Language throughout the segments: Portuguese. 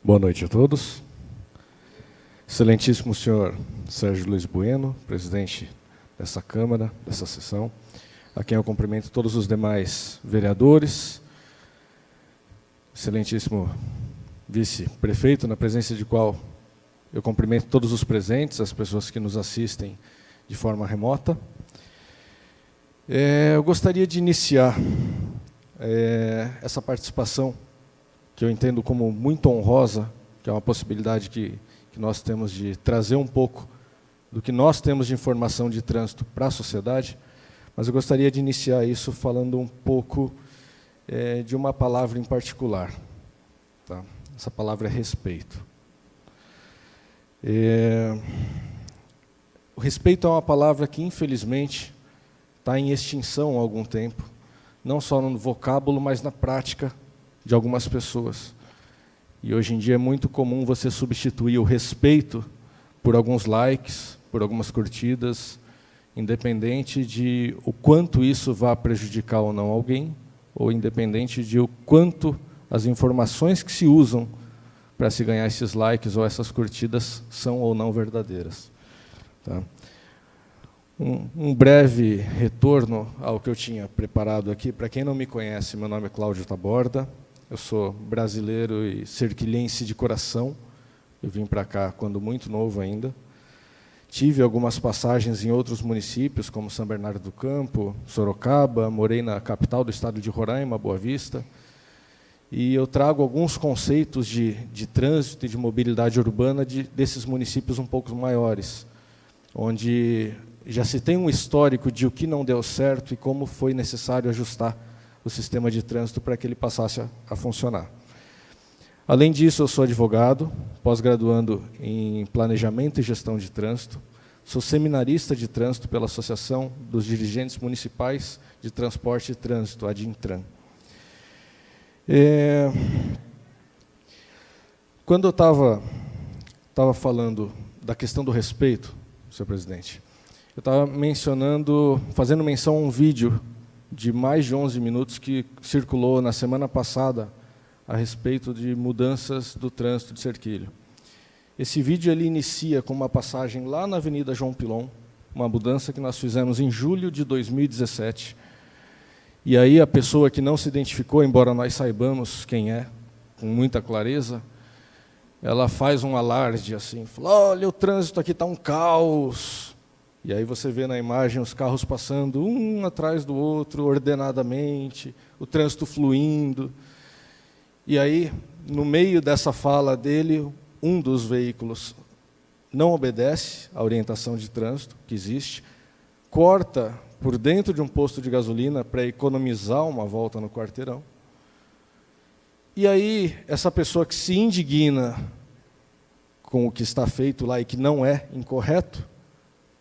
Boa noite a todos. Excelentíssimo senhor Sérgio Luiz Bueno, presidente dessa Câmara, dessa sessão, a quem eu cumprimento todos os demais vereadores, excelentíssimo vice-prefeito, na presença de qual eu cumprimento todos os presentes, as pessoas que nos assistem de forma remota. Eu gostaria de iniciar essa participação, que eu entendo como muito honrosa, que é uma possibilidade que nós temos de trazer um pouco do que nós temos de informação de trânsito para a sociedade, mas eu gostaria de iniciar isso falando um pouco de uma palavra em particular. Tá? Essa palavra é respeito. O respeito é uma palavra que, infelizmente, está em extinção há algum tempo, não só no vocábulo, mas na prática de algumas pessoas. E hoje em dia é muito comum você substituir o respeito por alguns likes, por algumas curtidas, independente de o quanto isso vá prejudicar ou não alguém, ou independente de o quanto as informações que se usam para se ganhar esses likes ou essas curtidas são ou não verdadeiras. Tá? Um breve retorno ao que eu tinha preparado aqui. Para quem não me conhece, meu nome é Cláudio Taborda, eu sou brasileiro e cerquilhense de coração. Eu vim para cá quando muito novo ainda. Tive algumas passagens em outros municípios, como São Bernardo do Campo, Sorocaba, morei na capital do estado de Roraima, Boa Vista, e eu trago alguns conceitos de trânsito e de mobilidade urbana desses municípios um pouco maiores, onde já se tem um histórico de o que não deu certo e como foi necessário ajustar o sistema de trânsito para que ele passasse a funcionar. Além disso, eu sou advogado, pós-graduando em Planejamento e Gestão de Trânsito, sou seminarista de trânsito pela Associação dos Dirigentes Municipais de Transporte e Trânsito, a DINTRAN. Quando eu estava falando da questão do respeito, senhor presidente, eu estava fazendo menção a um vídeo de mais de 11 minutos que circulou na semana passada a respeito de mudanças do trânsito de Cerquilho. Esse vídeo ele inicia com uma passagem lá na Avenida João Pilon, uma mudança que nós fizemos em julho de 2017. E aí a pessoa que não se identificou, embora nós saibamos quem é, com muita clareza, ela faz um alarde assim, fala, olha, o trânsito aqui está um caos. E aí você vê na imagem os carros passando um atrás do outro, ordenadamente, o trânsito fluindo. E aí, no meio dessa fala dele, um dos veículos não obedece à orientação de trânsito que existe, corta por dentro de um posto de gasolina para economizar uma volta no quarteirão. E aí, essa pessoa que se indigna com o que está feito lá e que não é incorreto,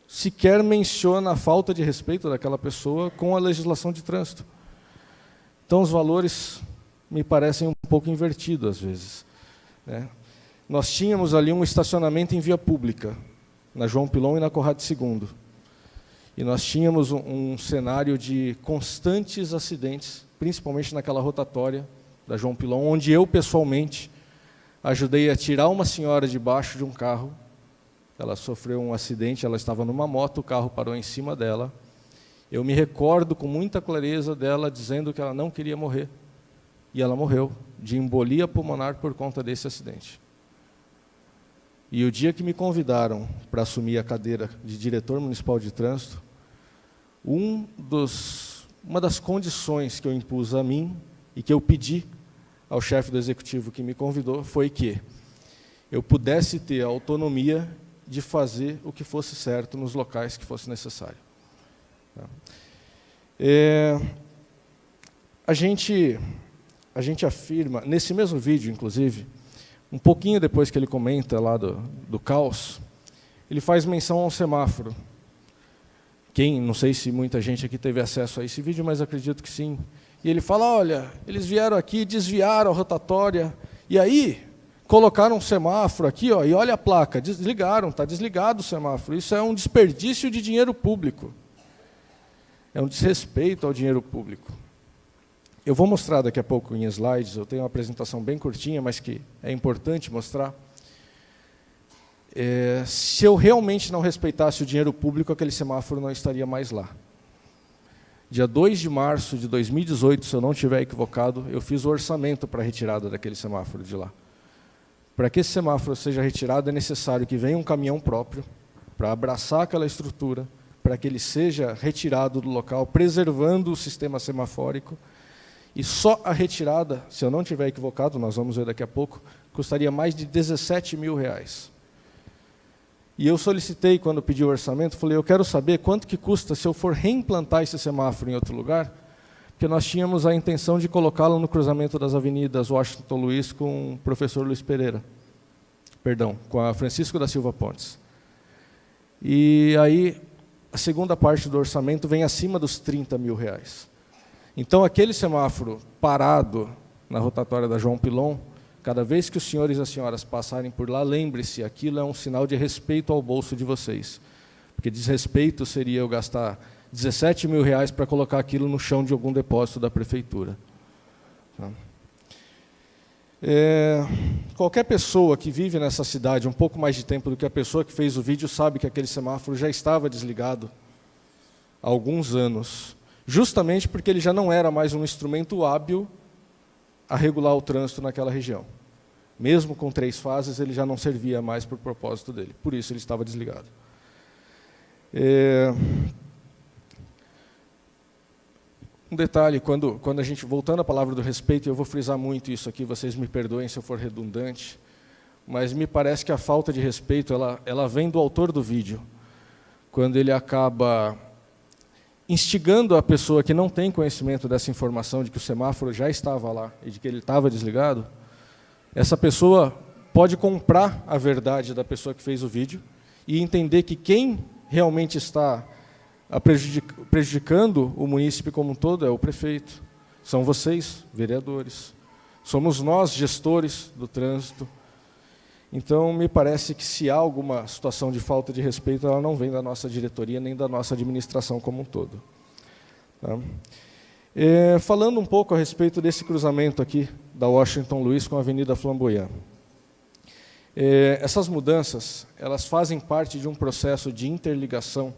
sequer menciona a falta de respeito daquela pessoa com a legislação de trânsito. Então, os valores me parecem um pouco invertidos, às vezes. Né? Nós tínhamos ali um estacionamento em via pública, na João Pilon e na Conrado II. E nós tínhamos um cenário de constantes acidentes, principalmente naquela rotatória da João Pilon, onde eu, pessoalmente, ajudei a tirar uma senhora debaixo de um carro. Ela sofreu um acidente, ela estava numa moto, o carro parou em cima dela. Eu me recordo com muita clareza dela dizendo que ela não queria morrer. E ela morreu de embolia pulmonar por conta desse acidente. E o dia que me convidaram para assumir a cadeira de diretor municipal de trânsito, uma das condições que eu impus a mim e que eu pedi ao chefe do executivo que me convidou foi que eu pudesse ter a autonomia de fazer o que fosse certo nos locais que fosse necessário. A gente afirma, nesse mesmo vídeo, inclusive, um pouquinho depois que ele comenta lá do caos, ele faz menção a um semáforo. Não sei se muita gente aqui teve acesso a esse vídeo, mas acredito que sim. E ele fala, olha, eles vieram aqui, desviaram a rotatória, e aí colocaram um semáforo aqui, ó, e olha a placa, desligaram, está desligado o semáforo. Isso é um desperdício de dinheiro público. É um desrespeito ao dinheiro público. Eu vou mostrar daqui a pouco em slides, eu tenho uma apresentação bem curtinha, mas que é importante mostrar. Se eu realmente não respeitasse o dinheiro público, aquele semáforo não estaria mais lá. Dia 2 de março de 2018, se eu não estiver equivocado, eu fiz o orçamento para a retirada daquele semáforo de lá. Para que esse semáforo seja retirado, é necessário que venha um caminhão próprio para abraçar aquela estrutura, para que ele seja retirado do local, preservando o sistema semafórico. E só a retirada, se eu não estiver equivocado, nós vamos ver daqui a pouco, custaria mais de R$17 mil. E eu solicitei, quando pedi o orçamento, falei, eu quero saber quanto que custa se eu for reimplantar esse semáforo em outro lugar, porque nós tínhamos a intenção de colocá-lo no cruzamento das avenidas Washington Luiz com o professor Luiz Pereira, perdão, com a Francisco da Silva Pontes. E aí, a segunda parte do orçamento vem acima dos R$30 mil. Então, aquele semáforo parado na rotatória da João Pilon, cada vez que os senhores e as senhoras passarem por lá, lembre-se, aquilo é um sinal de respeito ao bolso de vocês. Porque desrespeito seria eu gastar R$17 mil para colocar aquilo no chão de algum depósito da prefeitura. Tá? Qualquer pessoa que vive nessa cidade um pouco mais de tempo do que a pessoa que fez o vídeo sabe que aquele semáforo já estava desligado há alguns anos, justamente porque ele já não era mais um instrumento hábil a regular o trânsito naquela região. Mesmo com 3 fases, ele já não servia mais para o propósito dele. Por isso, ele estava desligado. Um detalhe, quando a gente, voltando à palavra do respeito, eu vou frisar muito isso aqui, vocês me perdoem se eu for redundante, mas me parece que a falta de respeito, ela vem do autor do vídeo, quando ele acaba instigando a pessoa que não tem conhecimento dessa informação de que o semáforo já estava lá e de que ele estava desligado, essa pessoa pode comprar a verdade da pessoa que fez o vídeo e entender que quem realmente está prejudicando o munícipe como um todo é o prefeito. São vocês, vereadores. Somos nós, gestores do trânsito. Então, me parece que se há alguma situação de falta de respeito, ela não vem da nossa diretoria, nem da nossa administração como um todo. Tá? Falando um pouco a respeito desse cruzamento aqui, da Washington Luiz com a Avenida Flamboyant. Essas mudanças, elas fazem parte de um processo de interligação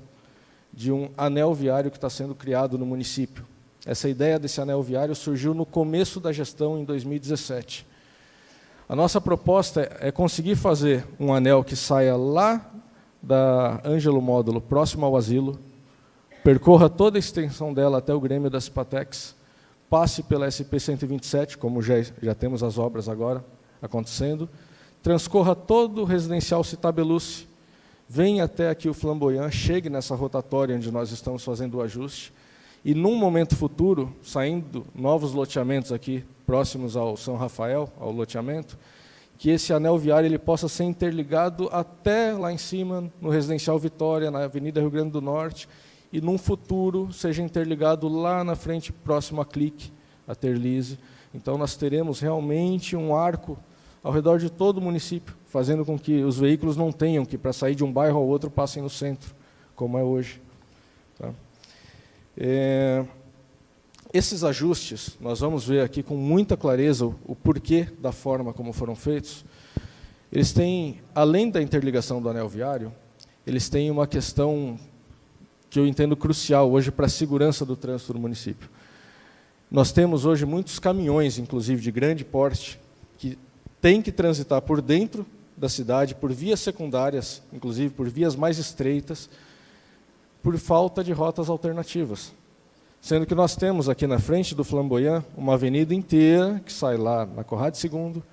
de um anel viário que está sendo criado no município. Essa ideia desse anel viário surgiu no começo da gestão, em 2017. A nossa proposta é conseguir fazer um anel que saia lá da Ângelo Módulo, próximo ao asilo, percorra toda a extensão dela até o Grêmio da Cipatex, passe pela SP-127, como já temos as obras agora acontecendo, transcorra todo o residencial Citabeluce, venha até aqui o Flamboyant, chegue nessa rotatória onde nós estamos fazendo o ajuste, e num momento futuro, saindo novos loteamentos aqui, próximos ao São Rafael, ao loteamento, que esse anel viário ele possa ser interligado até lá em cima, no Residencial Vitória, na Avenida Rio Grande do Norte, e num futuro seja interligado lá na frente, próximo a Clique, a Terlise. Então, nós teremos realmente um arco ao redor de todo o município, fazendo com que os veículos não tenham que, para sair de um bairro ao outro, passem no centro, como é hoje. Tá? Esses ajustes, nós vamos ver aqui com muita clareza o porquê da forma como foram feitos. Eles têm, além da interligação do anel viário, eles têm uma questão que eu entendo crucial hoje para a segurança do trânsito do município. Nós temos hoje muitos caminhões, inclusive de grande porte, que têm que transitar por dentro da cidade, por vias secundárias, inclusive por vias mais estreitas, por falta de rotas alternativas. Sendo que nós temos aqui na frente do Flamboyant uma avenida inteira que sai lá na Conrado II,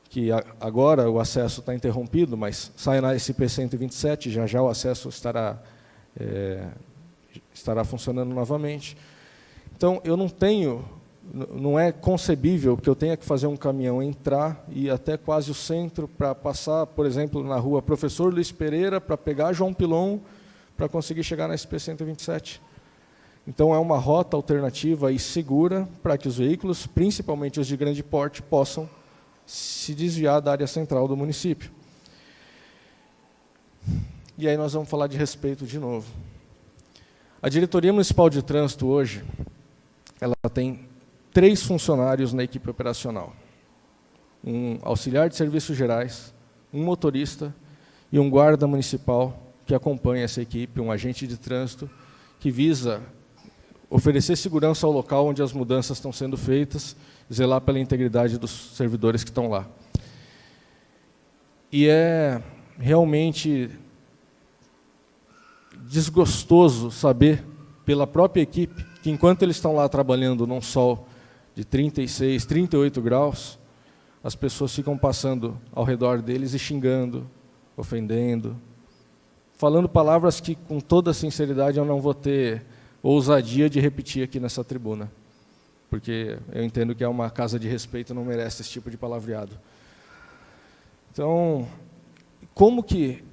que agora o acesso está interrompido, mas sai na SP-127, já o acesso estará funcionando novamente. Então, não é concebível que eu tenha que fazer um caminhão entrar e ir até quase o centro para passar, por exemplo, na rua Professor Luiz Pereira, para pegar João Pilon, para conseguir chegar na SP-127. Então, é uma rota alternativa e segura para que os veículos, principalmente os de grande porte, possam se desviar da área central do município. E aí nós vamos falar de respeito de novo. A Diretoria Municipal de Trânsito hoje, ela tem 3 funcionários na equipe operacional. Um auxiliar de serviços gerais, um motorista e um guarda municipal que acompanha essa equipe, um agente de trânsito, que visa oferecer segurança ao local onde as mudanças estão sendo feitas, zelar pela integridade dos servidores que estão lá. E é realmente desgostoso saber, pela própria equipe, que enquanto eles estão lá trabalhando num sol de 36, 38 graus, as pessoas ficam passando ao redor deles e xingando, ofendendo, falando palavras que, com toda sinceridade, eu não vou ter ousadia de repetir aqui nessa tribuna, porque eu entendo que é uma casa de respeito e não merece esse tipo de palavreado. Então, como que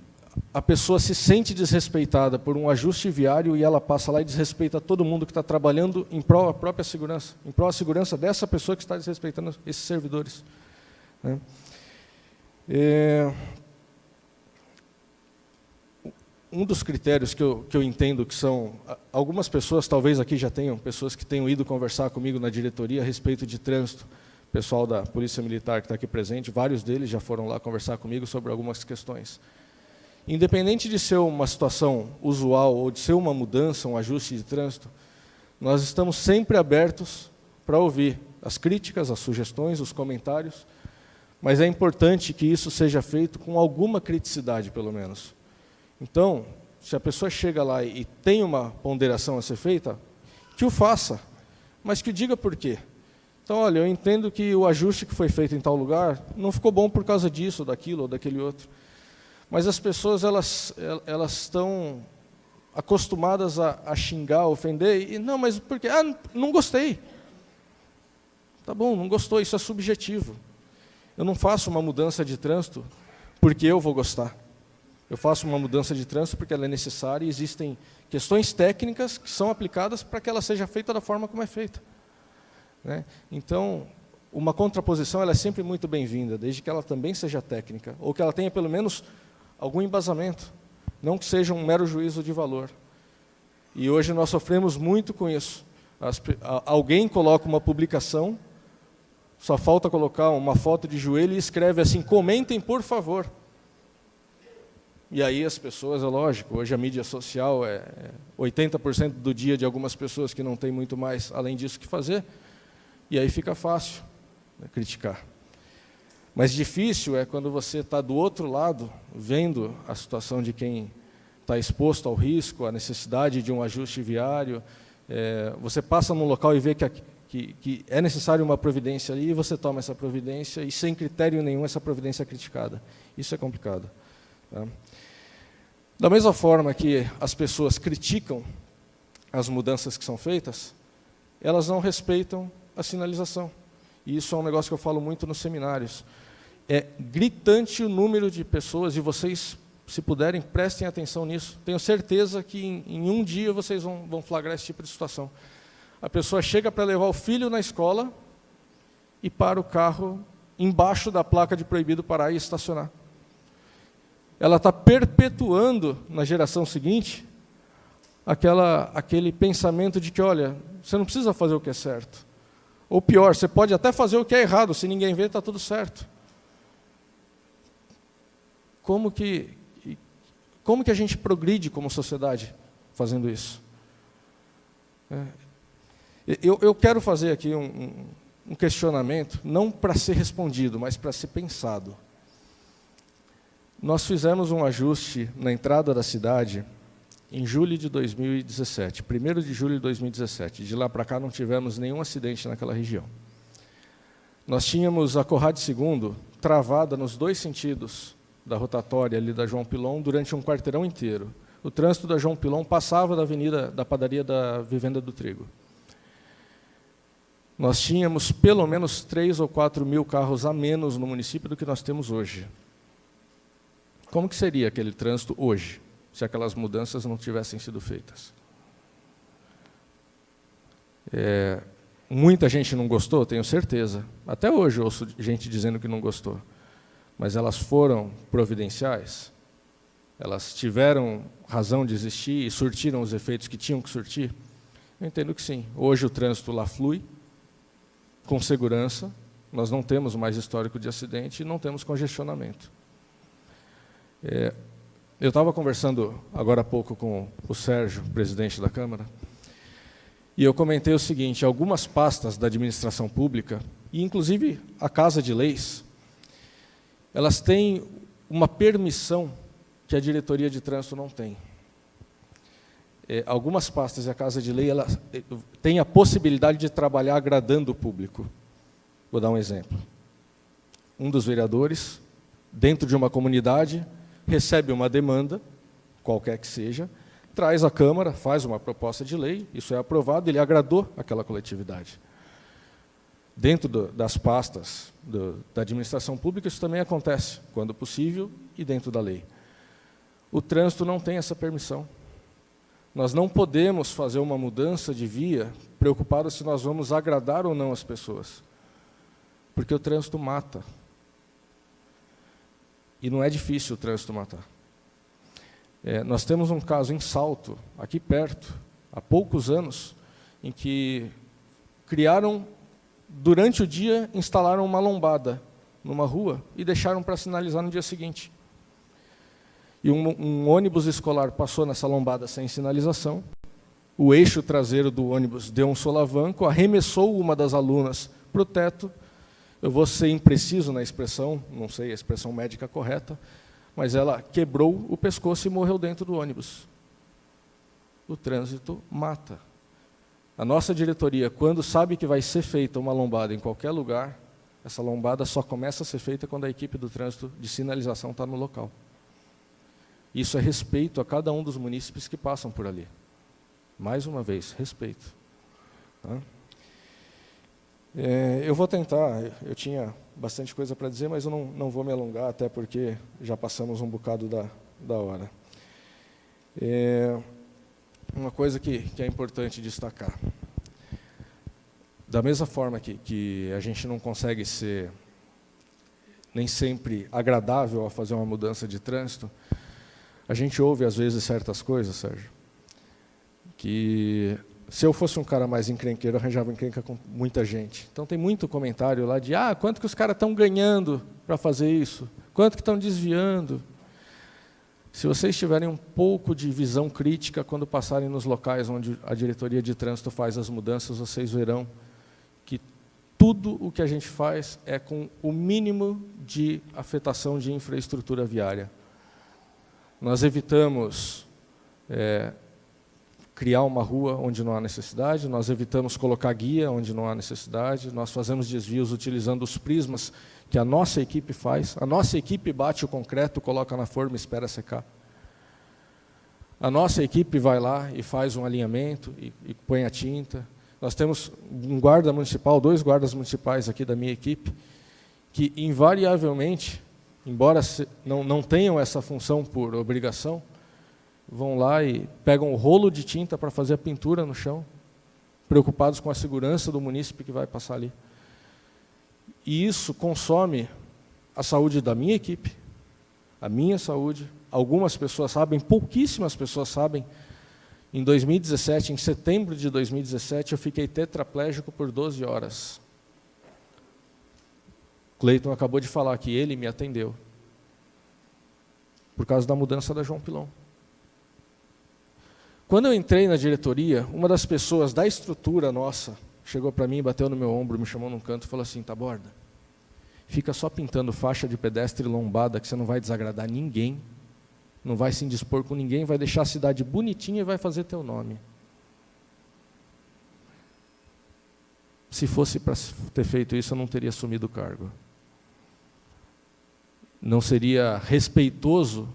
a pessoa se sente desrespeitada por um ajuste viário e ela passa lá e desrespeita todo mundo que está trabalhando em prol da própria segurança, em prol da segurança dessa pessoa que está desrespeitando esses servidores, né? Um dos critérios que eu entendo que são... Algumas pessoas, talvez aqui já tenham, pessoas que tenham ido conversar comigo na diretoria a respeito de trânsito, pessoal da Polícia Militar que está aqui presente, vários deles já foram lá conversar comigo sobre algumas questões. Independente de ser uma situação usual ou de ser uma mudança, um ajuste de trânsito, nós estamos sempre abertos para ouvir as críticas, as sugestões, os comentários, mas é importante que isso seja feito com alguma criticidade, pelo menos. Então, se a pessoa chega lá e tem uma ponderação a ser feita, que o faça, mas que diga por quê. Então, olha, eu entendo que o ajuste que foi feito em tal lugar não ficou bom por causa disso, daquilo ou daquele outro. Mas as pessoas elas estão acostumadas a xingar, a ofender, e não, mas por quê? Ah, não gostei. Tá bom, não gostou, isso é subjetivo. Eu não faço uma mudança de trânsito porque eu vou gostar. Eu faço uma mudança de trânsito porque ela é necessária e existem questões técnicas que são aplicadas para que ela seja feita da forma como é feita, né? Então, uma contraposição ela é sempre muito bem-vinda, desde que ela também seja técnica, ou que ela tenha pelo menos algum embasamento, não que seja um mero juízo de valor. E hoje nós sofremos muito com isso. Alguém coloca uma publicação, só falta colocar uma foto de joelho e escreve assim: comentem, por favor. E aí as pessoas, é lógico, hoje a mídia social é 80% do dia de algumas pessoas que não tem muito mais além disso que fazer, e aí fica fácil, né, criticar. Mas difícil é quando você está do outro lado, vendo a situação de quem está exposto ao risco, a necessidade de um ajuste viário, você passa num local e vê que é necessário uma providência ali, e você toma essa providência, e sem critério nenhum essa providência é criticada. Isso é complicado, tá? Da mesma forma que as pessoas criticam as mudanças que são feitas, elas não respeitam a sinalização. E isso é um negócio que eu falo muito nos seminários. É gritante o número de pessoas, e vocês, se puderem, prestem atenção nisso. Tenho certeza que em um dia vocês vão flagrar esse tipo de situação. A pessoa chega para levar o filho na escola e para o carro embaixo da placa de proibido parar e estacionar. Ela está perpetuando na geração seguinte aquele pensamento de que, olha, você não precisa fazer o que é certo. Ou pior, você pode até fazer o que é errado, se ninguém vê, está tudo certo. Como que a gente progride como sociedade fazendo isso? Eu quero fazer aqui um questionamento, não para ser respondido, mas para ser pensado. Nós fizemos um ajuste na entrada da cidade em julho de 2017, 1º de julho de 2017. De lá para cá não tivemos nenhum acidente naquela região. Nós tínhamos a Conrado II travada nos 2 sentidos da rotatória ali da João Pilon durante um quarteirão inteiro. O trânsito da João Pilon passava da avenida da padaria da Vivenda do Trigo. Nós tínhamos pelo menos 3 ou 4 mil carros a menos no município do que nós temos hoje. Como que seria aquele trânsito hoje, se aquelas mudanças não tivessem sido feitas? Muita gente não gostou, tenho certeza. Até hoje eu ouço gente dizendo que não gostou. Mas elas foram providenciais? Elas tiveram razão de existir e surtiram os efeitos que tinham que surtir? Eu entendo que sim. Hoje o trânsito lá flui, com segurança, nós não temos mais histórico de acidente e não temos congestionamento. Eu estava conversando agora há pouco com o Sérgio, presidente da Câmara, e eu comentei o seguinte: algumas pastas da administração pública, e inclusive a Casa de Leis, elas têm uma permissão que a diretoria de trânsito não tem. Algumas pastas e a Casa de Lei elas têm a possibilidade de trabalhar agradando o público. Vou dar um exemplo. Um dos vereadores, dentro de uma comunidade, recebe uma demanda, qualquer que seja, traz à Câmara, faz uma proposta de lei, isso é aprovado, ele agradou aquela coletividade. Dentro das pastas da administração pública, isso também acontece, quando possível, e dentro da lei. O trânsito não tem essa permissão. Nós não podemos fazer uma mudança de via preocupados se nós vamos agradar ou não as pessoas. Porque o trânsito mata. E não é difícil o trânsito matar. Nós temos um caso em Salto, aqui perto, há poucos anos, em que criaram, durante o dia, instalaram uma lombada numa rua e deixaram para sinalizar no dia seguinte. E um ônibus escolar passou nessa lombada sem sinalização, o eixo traseiro do ônibus deu um solavanco, arremessou uma das alunas para o teto. Eu vou ser impreciso na expressão, não sei a expressão médica correta, mas ela quebrou o pescoço e morreu dentro do ônibus. O trânsito mata. A nossa diretoria, quando sabe que vai ser feita uma lombada em qualquer lugar, essa lombada só começa a ser feita quando a equipe do trânsito de sinalização está no local. Isso é respeito a cada um dos munícipes que passam por ali. Mais uma vez, respeito. Tá? Eu vou tentar, eu tinha bastante coisa para dizer, mas eu não vou me alongar, até porque já passamos um bocado da hora. Uma coisa que é importante destacar. Da mesma forma que a gente não consegue ser nem sempre agradável ao fazer uma mudança de trânsito, a gente ouve, às vezes, certas coisas, Sérgio, que se eu fosse um cara mais encrenqueiro, eu arranjava encrenca com muita gente. Então, tem muito comentário lá de quanto que os caras estão ganhando para fazer isso? Quanto que estão desviando? Se vocês tiverem um pouco de visão crítica, quando passarem nos locais onde a diretoria de trânsito faz as mudanças, vocês verão que tudo o que a gente faz é com o mínimo de afetação de infraestrutura viária. Nós evitamos criar uma rua onde não há necessidade, nós evitamos colocar guia onde não há necessidade, nós fazemos desvios utilizando os prismas que a nossa equipe faz. A nossa equipe bate o concreto, coloca na forma e espera secar. A nossa equipe vai lá e faz um alinhamento e põe a tinta. Nós temos um guarda municipal, 2 guardas municipais aqui da minha equipe, que invariavelmente, embora não tenham essa função por obrigação, vão lá e pegam o rolo de tinta para fazer a pintura no chão, preocupados com a segurança do munícipe que vai passar ali. E isso consome a saúde da minha equipe, a minha saúde. Algumas pessoas sabem, pouquíssimas pessoas sabem. Em 2017, em setembro de 2017, eu fiquei tetraplégico por 12 horas. Cleiton acabou de falar que ele me atendeu por causa da mudança da João Pilon. Quando eu entrei na diretoria, uma das pessoas da estrutura nossa chegou para mim, bateu no meu ombro, me chamou num canto e falou assim: Taborda, fica só pintando faixa de pedestre lombada que você não vai desagradar ninguém, não vai se indispor com ninguém, vai deixar a cidade bonitinha e vai fazer teu nome. Se fosse para ter feito isso, eu não teria assumido o cargo. Não seria respeitoso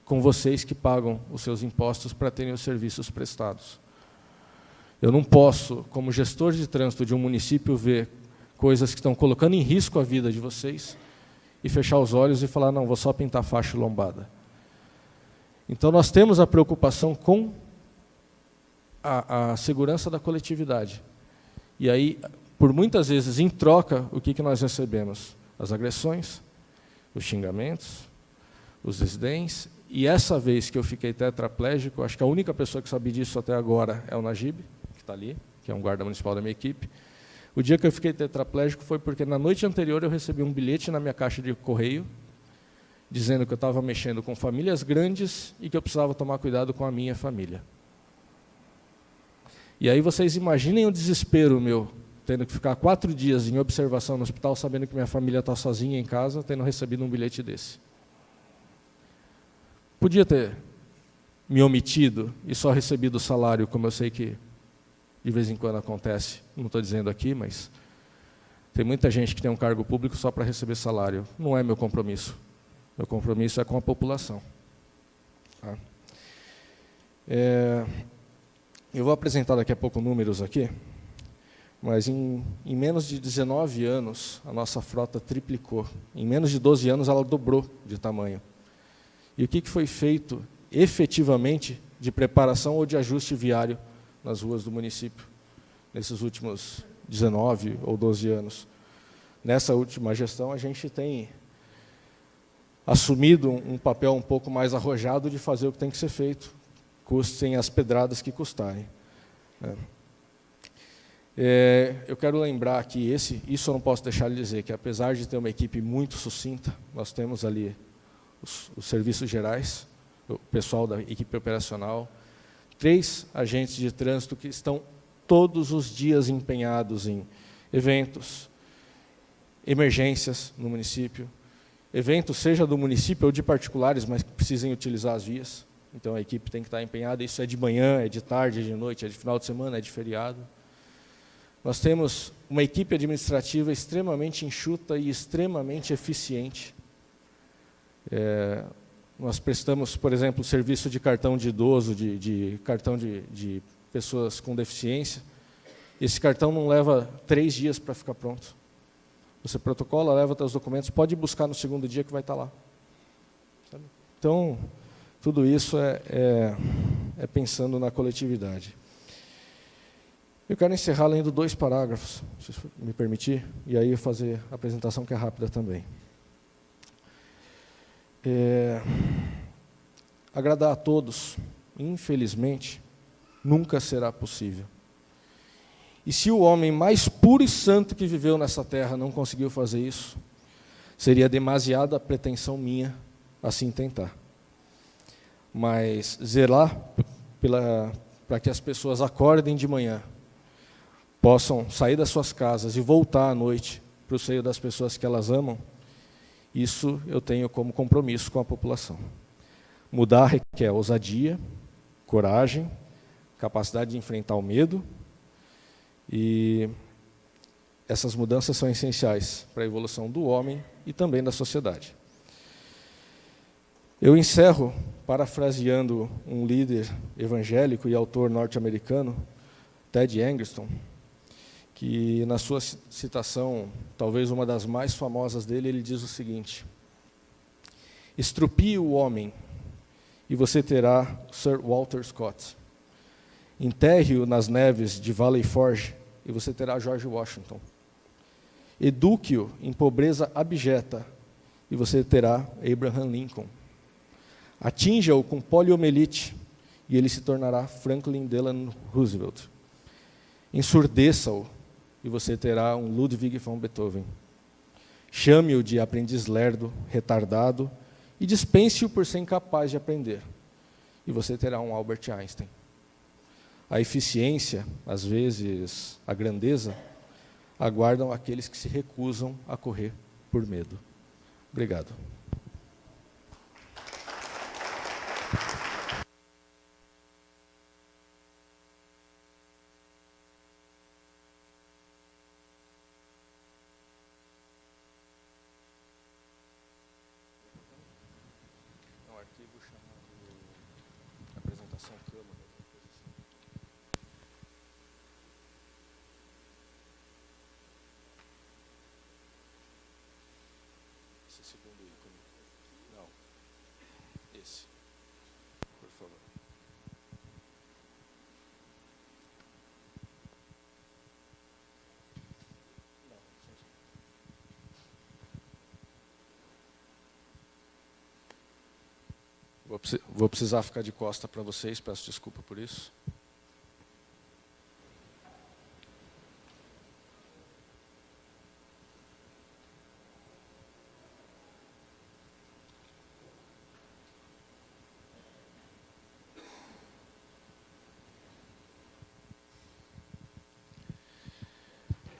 com vocês que pagam os seus impostos para terem os serviços prestados. Eu não posso, como gestor de trânsito de um município, ver coisas que estão colocando em risco a vida de vocês e fechar os olhos e falar: não, vou só pintar faixa e lombada. Então, nós temos a preocupação com a segurança da coletividade. E aí, por muitas vezes, em troca, o que nós recebemos? As agressões, os xingamentos, os desdéns. E essa vez que eu fiquei tetraplégico, acho que a única pessoa que sabe disso até agora é o Najib, que está ali, que é um guarda municipal da minha equipe. O dia que eu fiquei tetraplégico foi porque na noite anterior eu recebi um bilhete na minha caixa de correio, dizendo que eu estava mexendo com famílias grandes e que eu precisava tomar cuidado com a minha família. E aí vocês imaginem o desespero meu, tendo que ficar 4 dias em observação no hospital, sabendo que minha família está sozinha em casa, tendo recebido um bilhete desse. Podia ter me omitido e só recebido o salário, como eu sei que de vez em quando acontece, não estou dizendo aqui, mas tem muita gente que tem um cargo público só para receber salário. Não é meu compromisso. Meu compromisso é com a população. Tá? Eu vou apresentar daqui a pouco números aqui, mas em menos de 19 anos, a nossa frota triplicou. Em menos de 12 anos, ela dobrou de tamanho. E o que foi feito, efetivamente, de preparação ou de ajuste viário nas ruas do município, nesses últimos 19 ou 12 anos? Nessa última gestão, a gente tem assumido um papel um pouco mais arrojado de fazer o que tem que ser feito, custem as pedradas que custarem. Eu quero lembrar que isso eu não posso deixar de dizer, que apesar de ter uma equipe muito sucinta, nós temos ali os serviços gerais, o pessoal da equipe operacional, 3 agentes de trânsito que estão todos os dias empenhados em eventos, emergências no município, eventos seja do município ou de particulares, mas que precisem utilizar as vias. Então a equipe tem que estar empenhada, isso é de manhã, é de tarde, é de noite, é de final de semana, é de feriado. Nós temos uma equipe administrativa extremamente enxuta e extremamente eficiente. Nós prestamos, por exemplo, serviço de cartão de idoso, de cartão de pessoas com deficiência. Esse cartão não leva 3 dias para ficar pronto. Você protocola, leva os documentos, pode buscar no segundo dia que vai estar lá. Então, tudo isso é pensando na coletividade. Eu quero encerrar lendo 2 parágrafos, se me permitir, e aí fazer a apresentação que é rápida também. Agradar a todos, infelizmente, nunca será possível. E se o homem mais puro e santo que viveu nessa terra não conseguiu fazer isso, seria demasiada pretensão minha assim tentar. Mas zelar para que as pessoas acordem de manhã, possam sair das suas casas e voltar à noite para o seio das pessoas que elas amam, isso eu tenho como compromisso com a população. Mudar requer ousadia, coragem, capacidade de enfrentar o medo, e essas mudanças são essenciais para a evolução do homem e também da sociedade. Eu encerro parafraseando um líder evangélico e autor norte-americano, Ted Engerton, que na sua citação, talvez uma das mais famosas dele, ele diz o seguinte: estrupie o homem e você terá Sir Walter Scott. Enterre-o nas neves de Valley Forge e você terá George Washington. Eduque-o em pobreza abjeta e você terá Abraham Lincoln. Atinja-o com poliomielite e ele se tornará Franklin Delano Roosevelt. Ensurdeça-o e você terá um Ludwig von Beethoven. Chame-o de aprendiz lerdo, retardado, e dispense-o por ser incapaz de aprender. E você terá um Albert Einstein. A eficiência, às vezes a grandeza, aguardam aqueles que se recusam a correr por medo. Obrigado. Segundo ícone. Não. Esse. Por favor. Vou precisar ficar de costa para vocês, peço desculpa por isso.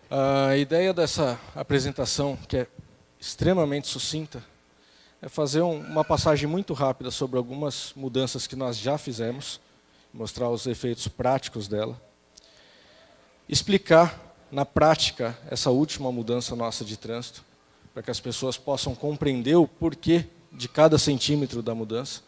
A ideia dessa apresentação, que é extremamente sucinta, é fazer uma passagem muito rápida sobre algumas mudanças que nós já fizemos, mostrar os efeitos práticos dela, explicar na prática essa última mudança nossa de trânsito, para que as pessoas possam compreender o porquê de cada centímetro da mudança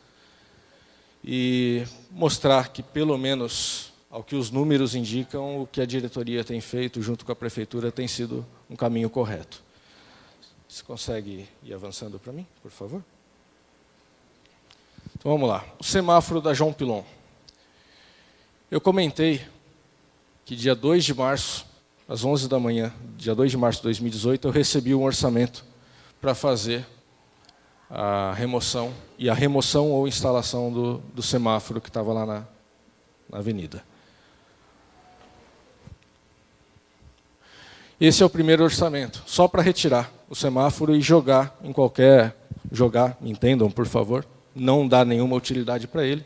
e mostrar que, pelo menos, ao que os números indicam, o que a diretoria tem feito junto com a prefeitura tem sido um caminho correto. Você consegue ir avançando para mim, por favor? Então vamos lá. O semáforo da João Pilon. Eu comentei que dia 2 de março, às 11 da manhã, dia 2 de março de 2018, eu recebi um orçamento para fazer a remoção, ou instalação do semáforo que estava lá na avenida. Esse é o primeiro orçamento, só para retirar o semáforo e jogar em qualquer... Jogar, me entendam, por favor, não dá nenhuma utilidade para ele,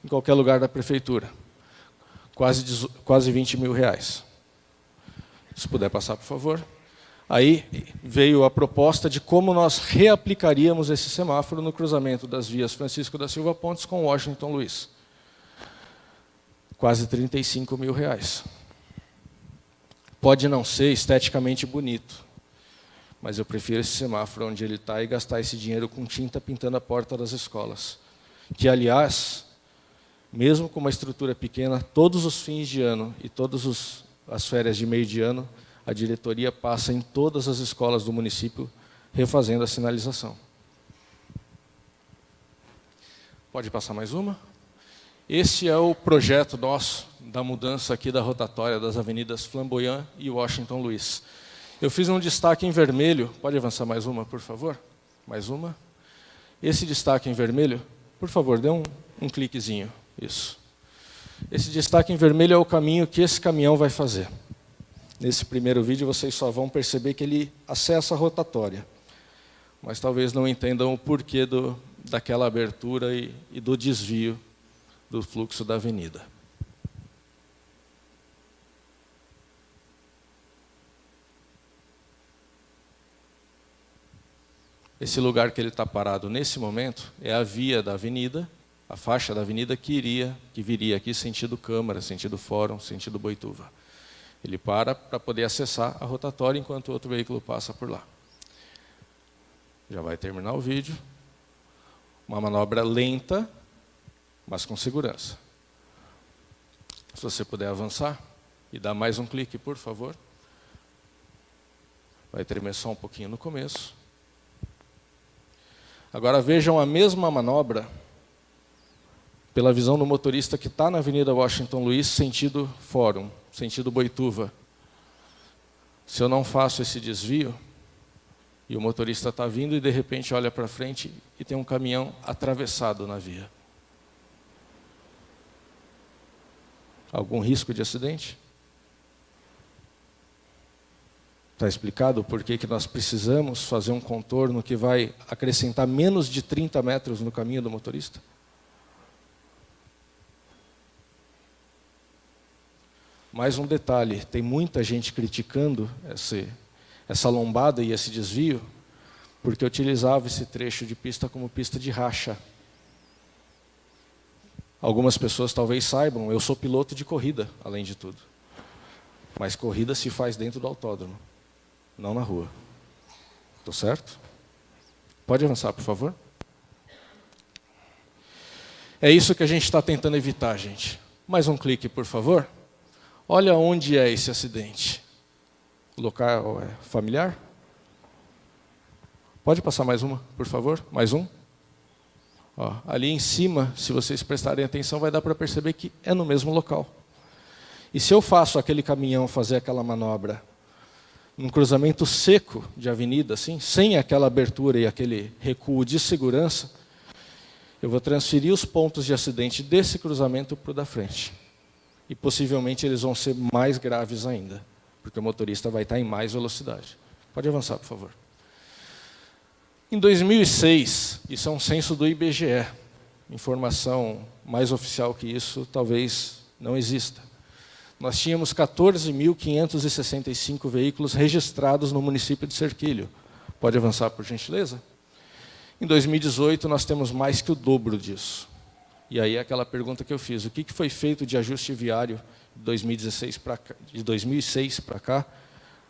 em qualquer lugar da prefeitura. Quase 20 mil reais. Se puder passar, por favor. Aí veio a proposta de como nós reaplicaríamos esse semáforo no cruzamento das vias Francisco da Silva Pontes com Washington Luiz. Quase 35 mil reais. Pode não ser esteticamente bonito, mas eu prefiro esse semáforo onde ele está e gastar esse dinheiro com tinta pintando a porta das escolas. Que, aliás, mesmo com uma estrutura pequena, todos os fins de ano e todas as férias de meio de ano, a diretoria passa em todas as escolas do município refazendo a sinalização. Pode passar mais uma? Esse é o projeto nosso da mudança aqui da rotatória das avenidas Flamboyant e Washington Luiz. Eu fiz um destaque em vermelho. Pode avançar mais uma, por favor? Mais uma. Esse destaque em vermelho, por favor, dê um cliquezinho. Isso. Esse destaque em vermelho é o caminho que esse caminhão vai fazer. Nesse primeiro vídeo, vocês só vão perceber que ele acessa a rotatória. Mas talvez não entendam o porquê daquela abertura e do desvio do fluxo da avenida. Esse lugar que ele está parado nesse momento é a via da avenida, a faixa da avenida que viria aqui sentido Câmara, sentido Fórum, sentido Boituva. Ele para poder acessar a rotatória enquanto outro veículo passa por lá. Já vai terminar o vídeo. Uma manobra lenta, mas com segurança. Se você puder avançar e dar mais um clique, por favor. Vai tremer só um pouquinho no começo. Agora vejam a mesma manobra pela visão do motorista que está na Avenida Washington Luiz, sentido Fórum, sentido Boituva. Se eu não faço esse desvio, e o motorista está vindo e de repente olha para frente e tem um caminhão atravessado na via. Algum risco de acidente? Está explicado por que nós precisamos fazer um contorno que vai acrescentar menos de 30 metros no caminho do motorista? Mais um detalhe, tem muita gente criticando essa lombada e esse desvio, porque utilizava esse trecho de pista como pista de racha. Algumas pessoas talvez saibam, eu sou piloto de corrida, além de tudo. Mas corrida se faz dentro do autódromo, não na rua. Estou certo? Pode avançar, por favor? É isso que a gente está tentando evitar, gente. Mais um clique, por favor. Olha onde é esse acidente. O local é familiar? Pode passar mais uma, por favor? Mais um? Ó, ali em cima, se vocês prestarem atenção, vai dar para perceber que é no mesmo local. E se eu faço aquele caminhão fazer aquela manobra num cruzamento seco de avenida, assim, sem aquela abertura e aquele recuo de segurança, eu vou transferir os pontos de acidente desse cruzamento para o da frente. E possivelmente eles vão ser mais graves ainda, porque o motorista vai estar em mais velocidade. Pode avançar, por favor. Em 2006, isso é um censo do IBGE, informação mais oficial que isso talvez não exista. nós tínhamos 14.565 veículos registrados no município de Serquilho. Pode avançar, por gentileza? Em 2018, nós temos mais que o dobro disso. E aí, aquela pergunta que eu fiz, o que foi feito de ajuste viário de 2016 para cá, de 2006 para cá?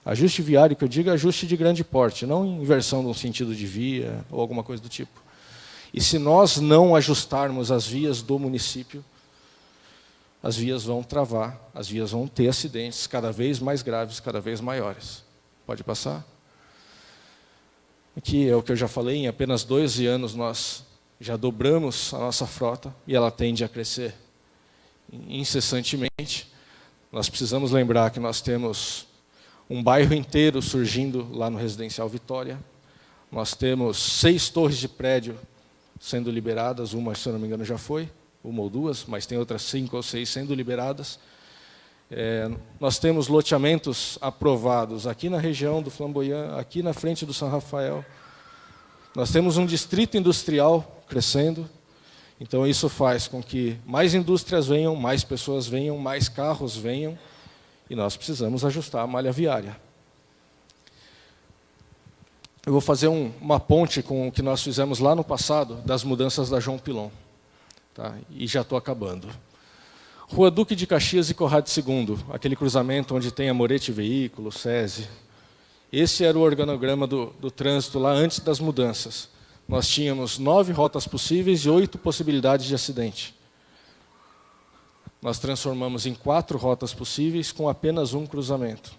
Ajuste viário, que eu digo, é ajuste de grande porte, não inversão no sentido de via ou alguma coisa do tipo. E se nós não ajustarmos as vias do município, as vias vão travar, as vias vão ter acidentes cada vez mais graves, cada vez maiores. Pode passar? Aqui é o que eu já falei, em apenas 12 anos nós já dobramos a nossa frota e ela tende a crescer incessantemente. Nós precisamos lembrar que nós temos um bairro inteiro surgindo lá no Residencial Vitória. Nós temos 6 torres de prédio sendo liberadas, uma, se eu não me engano, já foi, uma ou duas, mas tem outras 5 ou 6 sendo liberadas. Nós temos loteamentos aprovados aqui na região do Flamboyant, aqui na frente do São Rafael. Nós temos um distrito industrial crescendo, então isso faz com que mais indústrias venham, mais pessoas venham, mais carros venham, e nós precisamos ajustar a malha viária. Eu vou fazer uma ponte com o que nós fizemos lá no passado, das mudanças da João Pilon. Tá? E já estou acabando. Rua Duque de Caxias e Conrado II, aquele cruzamento onde tem a Moretti Veículo, SESI. Esse era o organograma do trânsito lá antes das mudanças. Nós tínhamos 9 rotas possíveis e 8 possibilidades de acidente. Nós transformamos em 4 rotas possíveis com apenas um cruzamento.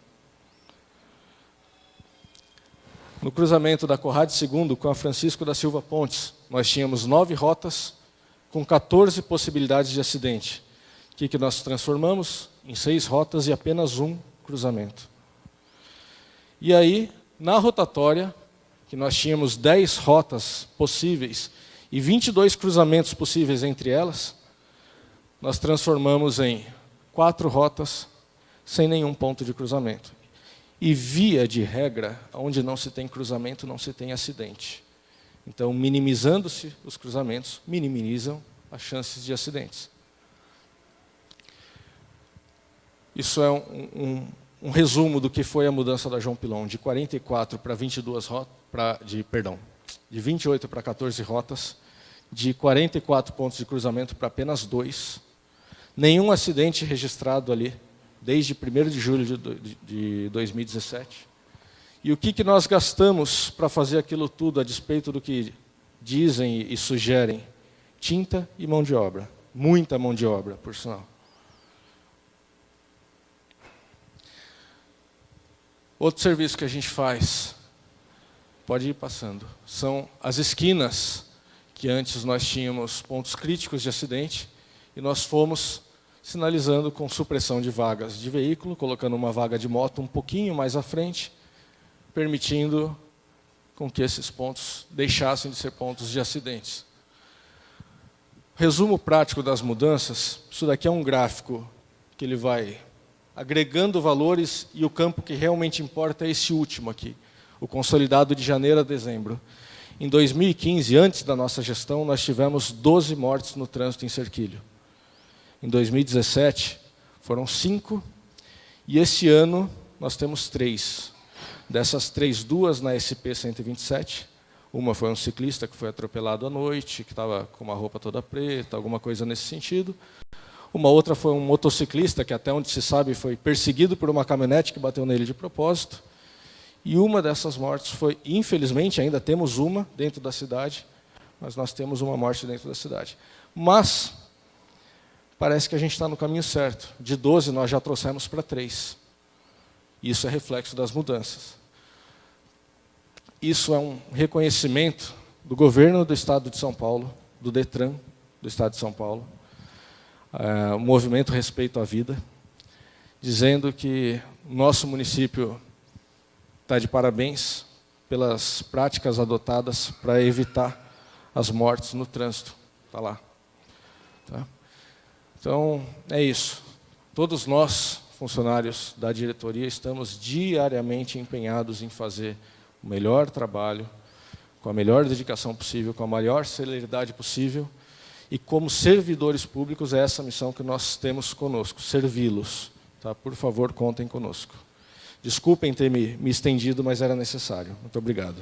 No cruzamento da Conrado II com a Francisco da Silva Pontes, nós tínhamos 9 rotas com 14 possibilidades de acidente. O que nós transformamos? Em 6 rotas e apenas um cruzamento. E aí, na rotatória, que nós tínhamos 10 rotas possíveis e 22 cruzamentos possíveis entre elas, nós transformamos em 4 rotas sem nenhum ponto de cruzamento. E via de regra, onde não se tem cruzamento, não se tem acidente. Então, minimizando-se os cruzamentos, minimizam as chances de acidentes. Isso é um resumo do que foi a mudança da João Pilon, de 44 para 22 rotas, de 28 para 14 rotas, de 44 pontos de cruzamento para apenas 2. Nenhum acidente registrado ali, desde 1º de julho de 2017. E o que nós gastamos para fazer aquilo tudo, a despeito do que dizem e sugerem? Tinta e mão de obra. Muita mão de obra, por sinal. Outro serviço que a gente faz, pode ir passando, são as esquinas, que antes nós tínhamos pontos críticos de acidente, e nós fomos sinalizando com supressão de vagas de veículo, colocando uma vaga de moto um pouquinho mais à frente, permitindo com que esses pontos deixassem de ser pontos de acidentes. Resumo prático das mudanças, isso daqui é um gráfico que ele vai agregando valores e o campo que realmente importa é esse último aqui, o consolidado de janeiro a dezembro. Em 2015, antes da nossa gestão, nós tivemos 12 mortes no trânsito em Serquilho. Em 2017, foram 5, e esse ano nós temos 3. Dessas 3, 2 na SP-127, uma foi um ciclista que foi atropelado à noite, que estava com uma roupa toda preta, alguma coisa nesse sentido. Uma outra foi um motociclista, que até onde se sabe foi perseguido por uma caminhonete que bateu nele de propósito. E uma dessas mortes foi, infelizmente, ainda temos uma dentro da cidade, mas nós temos uma morte dentro da cidade. Mas parece que a gente está no caminho certo. De 12 nós já trouxemos para 3. Isso é reflexo das mudanças. Isso é um reconhecimento do governo do Estado de São Paulo, do DETRAN do Estado de São Paulo, o movimento Respeito à Vida, dizendo que o nosso município está de parabéns pelas práticas adotadas para evitar as mortes no trânsito. Está lá. Tá? Então, é isso. Todos nós, funcionários da diretoria, estamos diariamente empenhados em fazer o melhor trabalho, com a melhor dedicação possível, com a maior celeridade possível, e como servidores públicos é essa missão que nós temos conosco, servi-los, Tá? Por favor, contem conosco. Desculpem ter me estendido, mas era necessário. Muito obrigado.